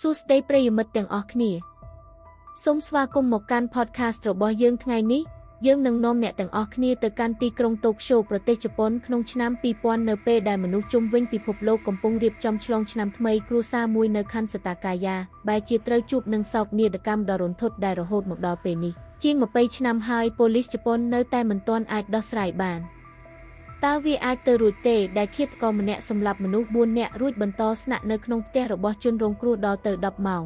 សួស្តីប្រិយមិត្តទាំងអស់គ្នាសូមស្វាគមន៍មកកាន់ podcast របស់យើងថ្ងៃនេះយើងនឹងនាំអ្នកទាំងអស់គ្នាទៅកាន់ទីក្រុងតូក្យូប្រទេសជប៉ុនក្នុងឆ្នាំ2000នៅពេលដែលមនុស្សជុំវិញពិភពលោកកំពុងរៀបចំឆ្លងឆ្នាំថ្មីគ្រួសារមួយនៅខណ្ឌសតាកាយាបែរជាត្រូវជួបនឹងសោកនាដកម្មដ៏រន្ធត់ដែលរហូតមកដល់ពេលនេះជាង20ឆ្នាំហើយប៉ូលីសជប៉ុននៅតែមិនទាន់អាចដោះស្រាយបានតើវាអាចទៅរួចទេដែលឃាតករម្នាក់សម្លាប់មនុស្ស4នាក់រួចបន្តស្នាក់នៅក្នុងផ្ទះរបស់ជនរងគ្រោះដល់ទៅ10ម៉ោង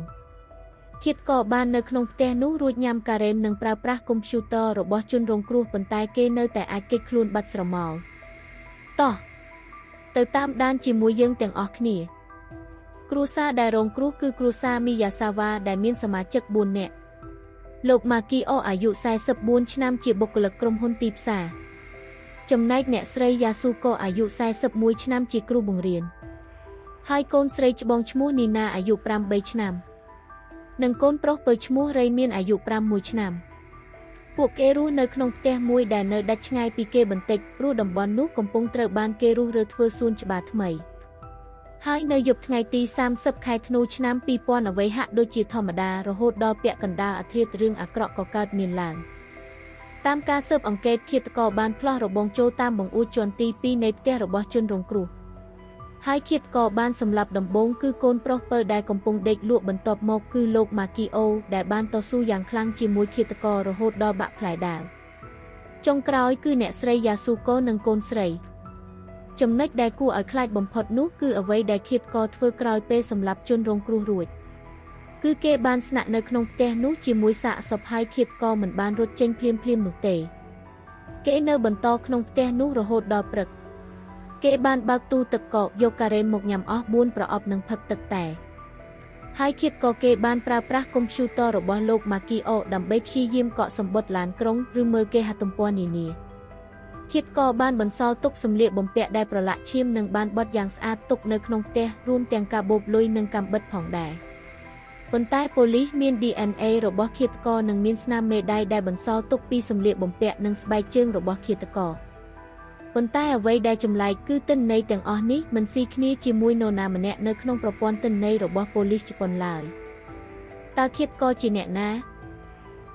ឃាតករបាននៅក្នុងផ្ទះនោះរួចញ៉ាំការ៉េមនិងប្រើប្រាស់កុំព្យូទ័ររបស់ជនរងគ្រោះប៉ុន្តែគេនៅតែអាចគេចខ្លួនបាត់ស្រមោលតោះទៅតាមដានជាមួយយើងទាំងអស់គ្នាគ្រួសារដែលរងគ្រោះគឺគ្រួសារមីយ៉ាសាវ៉ាដែលមានសមាជិក4នាក់លោកម៉ាគីអូអាយុ44ឆ្នាំជាបុគ្គលិកក្រុមហ៊ុនទីផ្សារចំណែកអ្នកស្រីយ៉ាស៊ូកូអាយុ41ឆ្នាំជាគ្រូបង្រៀនហើយកូនស្រីច្បងឈ្មោះនីណាអាយុ8ឆ្នាំនិងកូនប្រុសពៅឈ្មោះរៃមានអាយុ6ឆ្នាំពួកគេរស់នៅក្នុងផ្ទះមួយដែលនៅដាច់ឆ្ងាយពីគេបន្តិចព្រោះតំបន់នោះកំពុងត្រូវបានគេរុះរើធ្វើសួនច្បារថ្មីហើយនៅយប់ថ្ងៃទី30ខែធ្នូឆ្នាំ2000អ្វីហាក់ដូចជាធម្មតារហូតដល់ពាក់កណ្ដាលអាធ្រាត្ររឿងអាក្រក់ក៏កើតមានឡើងតាមការស៊ើបអង្កេតឃាតករបានផ្លោះរបងចូលតាមបង្អួចជាន់ទី2នៃផ្ទះរបស់ជនរងគ្រោះហើយឃាតករបានសម្លាប់ដំបូងគឺកូនប្រុសពៅដែលកំពុងដេកលក់បន្ទាប់មកគឺលោកម៉ាគីអូដែលបានតស៊ូយ៉ាងខ្លាំងជាមួយឃាតកររហូតដល់បាក់ផ្លែដាវចុងក្រោយគឺអ្នកស្រីយ៉ាស៊ូកូនិងកូនស្រីចំណុចដែលគួរឲ្យខ្លាចបំផុតនោះគឺអ្វីដែលឃាតករធ្វើក្រោយពេលសម្លាប់ជនរងគ្រោះរួចគឺគេបានស្នាក់នៅក្នុងផ្ទះនោះជាមួយសាកសពហើយឃាតករមិនបានរត់ចេញភ្លាមនោះទេគេនៅបន្តក្នុងផ្ទះនោះរហូតដល់ព្រឹកគេបានបើកទូទឹកកកយកការ៉េមមកញ៉ាំអស់4ប្រអប់នឹងផឹកទឹកតែហើយឃាតករគេបានប្រើប្រាស់កុំព្យូទ័ររបស់លោកម៉ាគីអូដើម្បីព្យាយាមកក់សម្បត្តិឡានក្រុងឬមើលគេហទំព័រនានាឃាតករបានបន្សល់ទុកសម្លៀកបំពាក់ដែលប្រឡាក់ឈាមនិងបានបត់យ៉ាងស្អាតទុកនៅក្នុងផ្ទះរួមទាំងកាបូបលុយនិងកាំបិតផងដែរប៉ុន្តែប៉ូលីសមាន DNA របស់ឃាតករនិងមានស្នាមមេដៃដែលបន្សល់ទុកពីសម្លៀកបំពាក់និងស្បែកជើងរបស់ឃាតករប៉ុន្តែអ្វីដែលចម្លែកគឺទិន្នន័យទាំងអស់នេះមិនស៊ីគ្នាជាមួយនរណាម្នាក់នៅក្នុងប្រព័ន្ធទិន្នន័យរបស់ប៉ូលីសជប៉ុនឡើយតើឃាតករជាអ្នកណា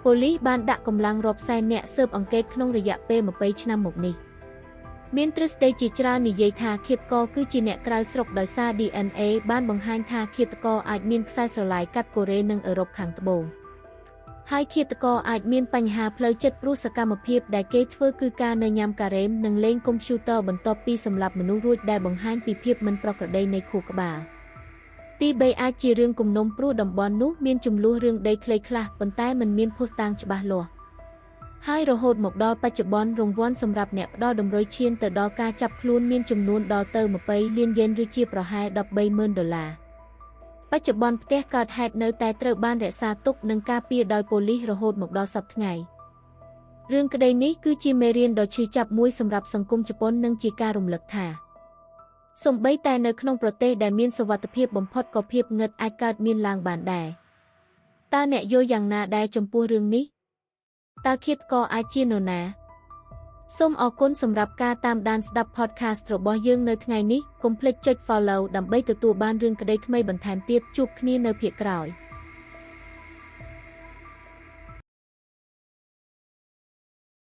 ប៉ូលីសបានដាក់កម្លាំងរាប់សែនអ្នកស៊ើបអង្កេតក្នុងរយៈពេល20ឆ្នាំមកនេះមានទ្រឹស្ដីជាច្រើននិយាយថាឃាតករគឺជាអ្នកក្រៅស្រុកដោយសារ DNA បានបង្ហាញថាឃាតករអាចមានខ្សែស្រឡាយកាត់កូរ៉េនិងអឺរ៉ុបខាងត្បូងហើយឃាតករអាចមានបញ្ហាផ្លូវចិត្តព្រោះសកម្មភាពដែលគេធ្វើគឺការនៅញ៉ាំការ៉េមនិងលេងកុំព្យូទ័របន្ទាប់ពីសម្លាប់មនុស្សរួចដែលបង្ហាញពីភាពមិនប្រក្រតីនៃខួរក្បាលទី3អាចជារឿងគំនុំព្រោះតំបន់នោះមានចំនួនរឿងដីធ្លីខ្លះប៉ុន្តែមិនមានភស្តុតាងច្បាស់លាស់ហើយរហូតមកដល់បច្ចុប្បន្នរង្វាន់សម្រាប់អ្នកផ្ដល់តម្រុយឈានទៅដល់ការចាប់ខ្លួនមានចំនួនដល់ទៅ20លានយេនឬជាប្រហែល$130,000បច្ចុប្បន្នផ្ទះកើតហេតុនៅតែត្រូវបានរក្សាទុកនិងការពារដោយប៉ូលីសរហូតមកដល់សប្តាហ៍ថ្ងៃរឿងក្តីនេះគឺជាមេរៀនដ៏ឈឺចាប់មួយសម្រាប់សង្គមជប៉ុននិងជាការរំលឹកថាសូម្បីតែនៅក្នុងប្រទេសដែលមានសុវត្ថិភាពបំផុតក៏ភាពងឹតអាចកើតមានឡើងបានដែរតើអ្នកយល់យ៉ាងណាដែរចំពោះរឿងនេះតើឃាតករអាចជានរណាសូមអរគុណសម្រាប់ការតាមដានស្ដាប់ podcast របស់យើងនៅថ្ងៃនេះកុំភ្លេចចុច follow ដើម្បីទទួលបានរឿងក្តីថ្មីបន្ថែមទៀតជួបគ្នានៅភាគក្រោយ